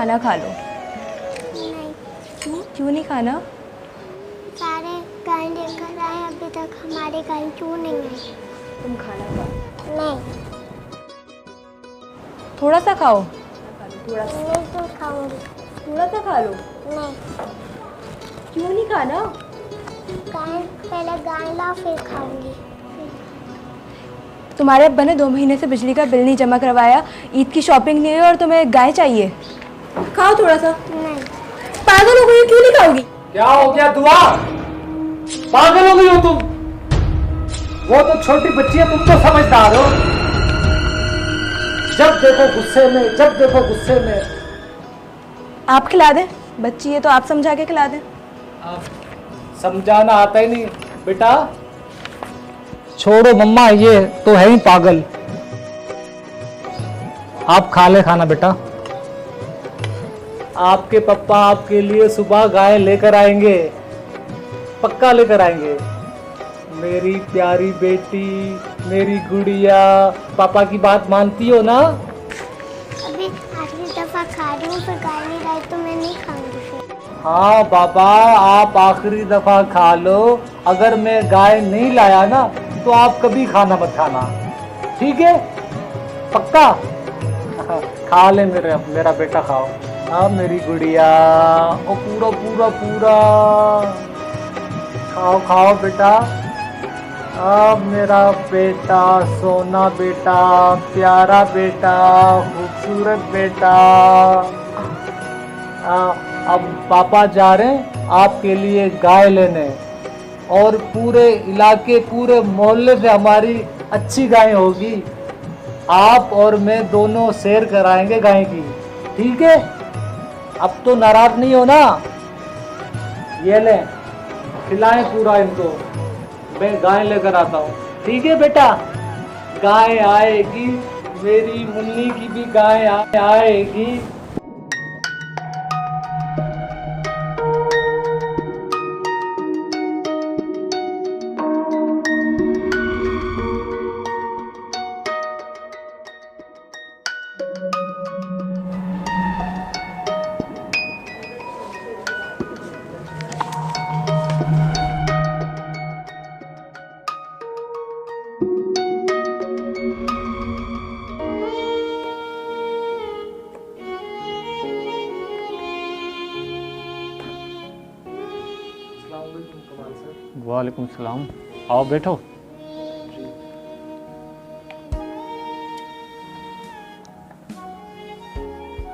खाना खा लो। नहीं, क्यों नहीं खाना? सारे गाय लेकर आए, अभी तक हमारे गाय क्यों नहीं आई? तुम खाना खाओ, नहीं, थोड़ा सा खाओ, थोड़ा सा, नहीं तो खाऊंगी। थोड़ा सा खा लो। नहीं, क्यों नहीं खाना? गाय पहले गाय ला फिर खाऊंगी। तुम्हारे अब्बा ने 2 महीने से बिजली का बिल नहीं जमा करवाया, ईद की शॉपिंग नहीं हुई और तुम्हें गाय चाहिए। खाओ थोड़ा सा। नहीं, पागल हो गई हो, क्यों नहीं खाओगी? क्या हो गया दुआ? पागल हो गई हो तुम? वो तो छोटी बच्ची है, तुम तो समझदार हो। जब देखो गुस्से में, जब देखो गुस्से में। आप खिला दें, बच्ची है तो आप समझा के खिला दें। आप समझाना आता ही नहीं बेटा। छोड़ो मम्मा, ये तो है ही पागल। आप खा ले खाना बेटा। आपके पापा आपके लिए सुबह गाय लेकर आएंगे, पक्का लेकर आएंगे। मेरी प्यारी बेटी, मेरी गुड़िया, पापा की बात मानती हो ना? अभी आखिरी दफा खा रही हूँ, फिर गाय नहीं लाई तो मैं नहीं खाऊंगी फिर। हाँ बाबा, आप आखिरी दफा खा लो। अगर मैं गाय नहीं लाया ना तो आप कभी खाना मत खाना, ठीक है? पक्का? खा ले मेरा बेटा, खाओ। हाँ मेरी गुड़िया, ओ पूरा पूरा पूरा खाओ खाओ बेटा। अब मेरा बेटा, सोना बेटा, प्यारा बेटा, खूबसूरत बेटा। अब पापा जा रहे हैं आपके लिए गाय लेने, और पूरे इलाके, पूरे मोहल्ले से हमारी अच्छी गाय होगी। आप और मैं दोनों शेयर कराएंगे गाय की, ठीक है? अब तो नाराज नहीं हो ना? ये ले, खिलाएं पूरा इनको। मैं गाय लेकर आता हूँ, ठीक है बेटा? गाय आएगी, मेरी मुन्नी की भी गाय आएगी। वालेकुम सलाम। आओ बैठो।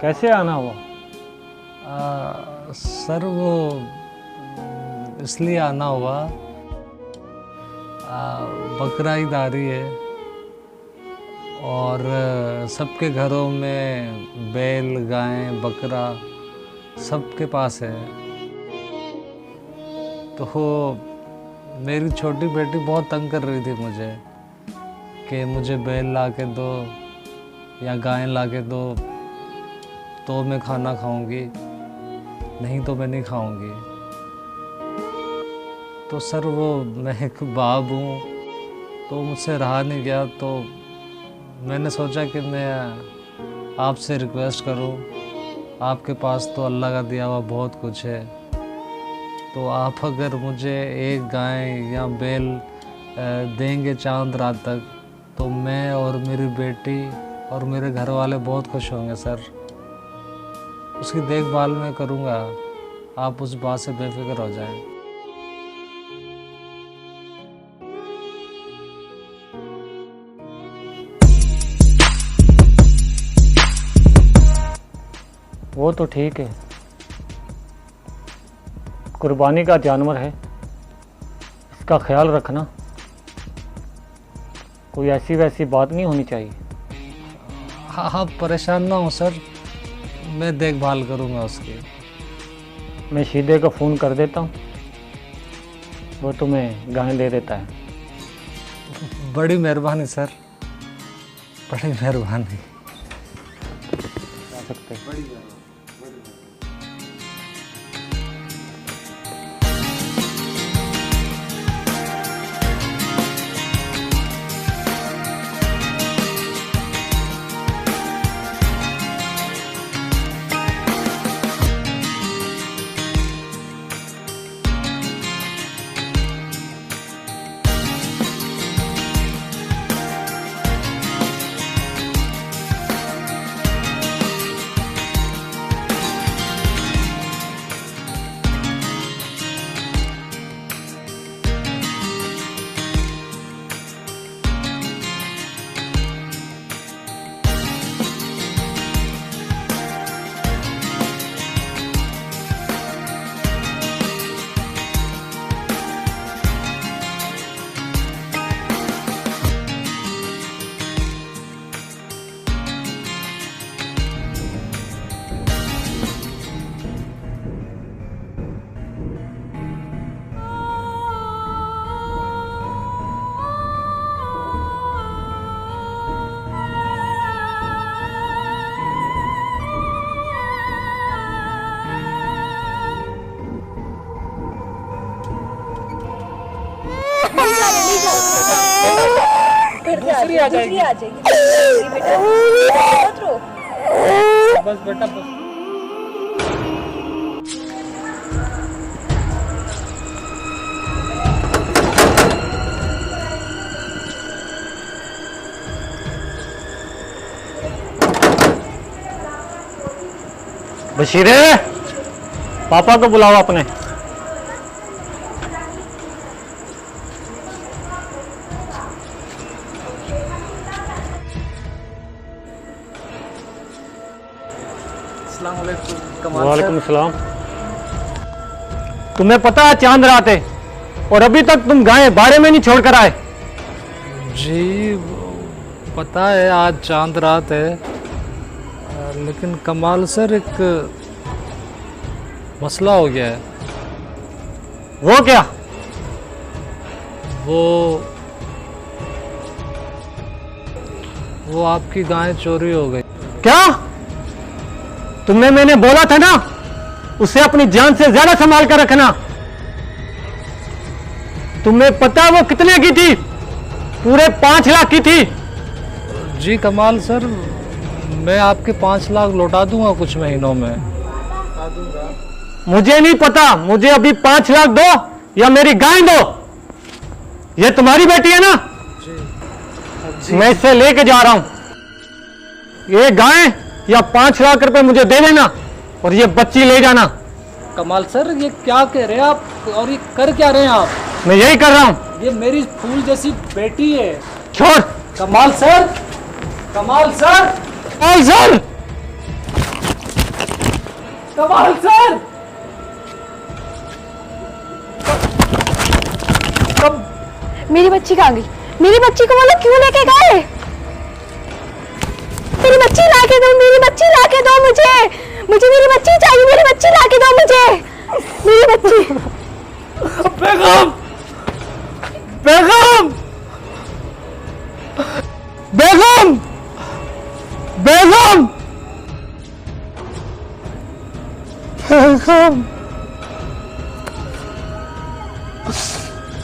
कैसे आना हुआ? सर वो इसलिए आना हुआ, बकरा ईद आ रही है और सबके घरों में बैल, गाय, बकरा सबके पास है। तो मेरी छोटी बेटी बहुत तंग कर रही थी मुझे कि मुझे बैल ला के दो या गाय ला के दो तो मैं खाना खाऊंगी, नहीं तो मैं नहीं खाऊंगी। तो सर वो मैं एक बाप हूँ, तो मुझसे रहा नहीं गया, तो मैंने सोचा कि मैं आपसे रिक्वेस्ट करूँ। आपके पास तो अल्लाह का दिया हुआ बहुत कुछ है, तो आप अगर मुझे एक गाय या बैल देंगे चांद रात तक, तो मैं और मेरी बेटी और मेरे घर वाले बहुत खुश होंगे सर। उसकी देखभाल मैं करूँगा, आप उस बात से बेफिक्र हो जाएं। वो तो ठीक है, कुर्बानी का जानवर है, इसका ख्याल रखना। कोई ऐसी वैसी बात नहीं होनी चाहिए। हाँ हाँ, परेशान ना हो सर, मैं देखभाल करूँगा उसकी। मैं शीदे को फ़ोन कर देता हूँ, वो तुम्हें गाय दे देता है। बड़ी मेहरबानी सर, बड़ी मेहरबानी। जा सकते हैं। दूसरी आ जाएगी। आ जाएगी बेटा, मत रो। बस बेटा बस। बशीरे, पापा को बुलाओ अपने। वालेकुम सलाम। तुम्हें पता है चांद रात है और अभी तक तुम गाय बाड़े में नहीं छोड़ कर आए? जी पता है आज चांद रात है, लेकिन कमाल सर एक मसला हो गया है। वो क्या? वो आपकी गाय चोरी हो गई। क्या? तुम्हें मैंने बोला था ना उसे अपनी जान से ज्यादा संभाल कर रखना। तुम्हें पता वो कितने की थी? पूरे 5 लाख की थी। जी कमाल सर, मैं आपके 5 लाख लौटा दूंगा कुछ महीनों में। मुझे नहीं पता, मुझे अभी 5 लाख दो या मेरी गाय दो। ये तुम्हारी बेटी है ना? जी। मैं इसे लेके जा रहा हूं। ये गाय या 5 लाख रुपए मुझे दे देना और ये बच्ची ले जाना। कमाल सर ये क्या कह रहे हैं आप, और ये कर क्या रहे हैं आप? मैं यही कर रहा हूं। ये मेरी फूल जैसी बेटी है। छोड़। कमाल सर, कमाल सर, कमाल सर, कमाल सर। मेरी बच्ची कहाँ गई? मेरी बच्ची को वो लोग क्यों लेके गए? मेरी बच्ची लाके दो, मेरी बच्ची लाके दो मुझे। मुझे मेरी बच्ची चाहिए, मेरी बच्ची लाके दो मुझे। मेरी बच्ची। बेगम, बेगम, बेगम, बेगम, बेगम,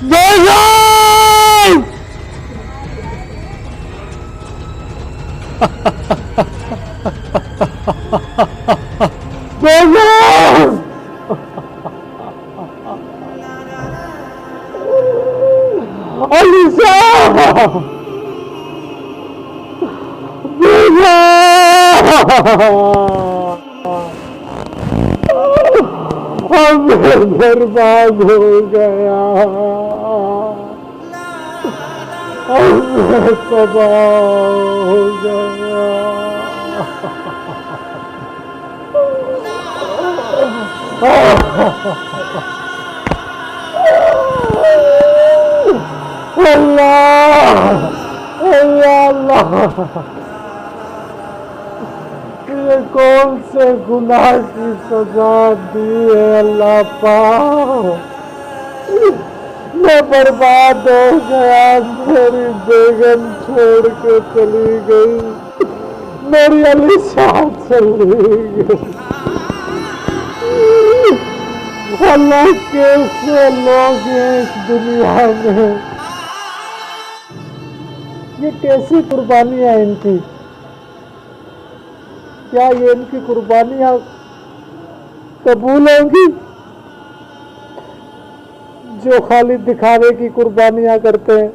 बेगम। बेगम, अलीशा, मैं बर्बाद हो गया, मैं तबाह हो गया। अल्लाह, अल्लाह, ये कौन से गुनाह की सजा दी है अल्लाह पाक। मैं बर्बाद हो गया, मेरी बेगम छोड़ के चली गई, मेरी अलीशा चली गई। अल्लाह कैसे लोग हैं इस दुनिया में, ये कैसी कुर्बानियां इनकी? क्या ये इनकी कुर्बानियां कबूल होंगी? जो खाली दिखावे की कुर्बानियां करते हैं,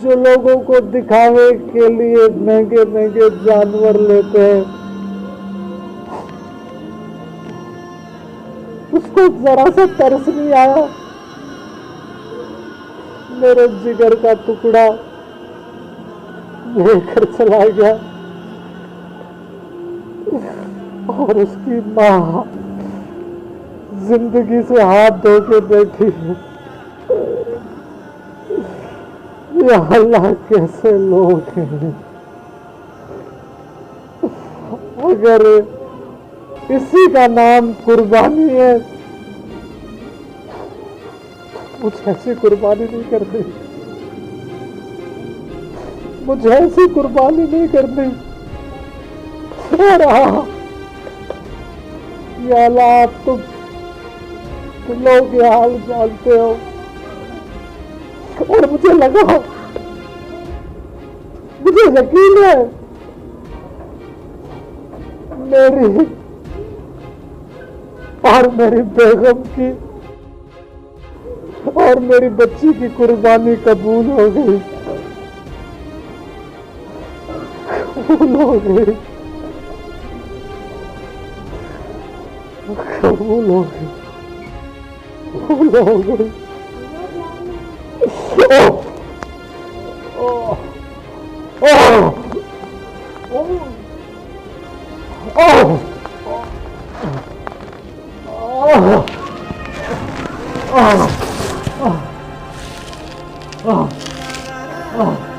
जो लोगों को दिखावे के लिए महंगे महंगे जानवर लेते हैं, उसको जरा सा तरस नहीं आया? मेरे जिगर का टुकड़ा लेकर चला गया और उसकी माँ जिंदगी से हाथ धो के बैठी है। या अल्लाह कैसे लोग हैं। अगर इसी का नाम कुर्बानी है, मुझे ऐसी कुर्बानी नहीं करनी, मुझे ऐसी कुर्बानी नहीं करनी। और या अल्लाह, आप तुम लोग ये हाल जानते हो, और मुझे लगा, मुझे यकीन है मेरी और मेरी बेगम की और मेरी बच्ची की कुर्बानी कबूल हो गई, कबूल हो गई, कबूल हो गई, कबूल हो गई। Oh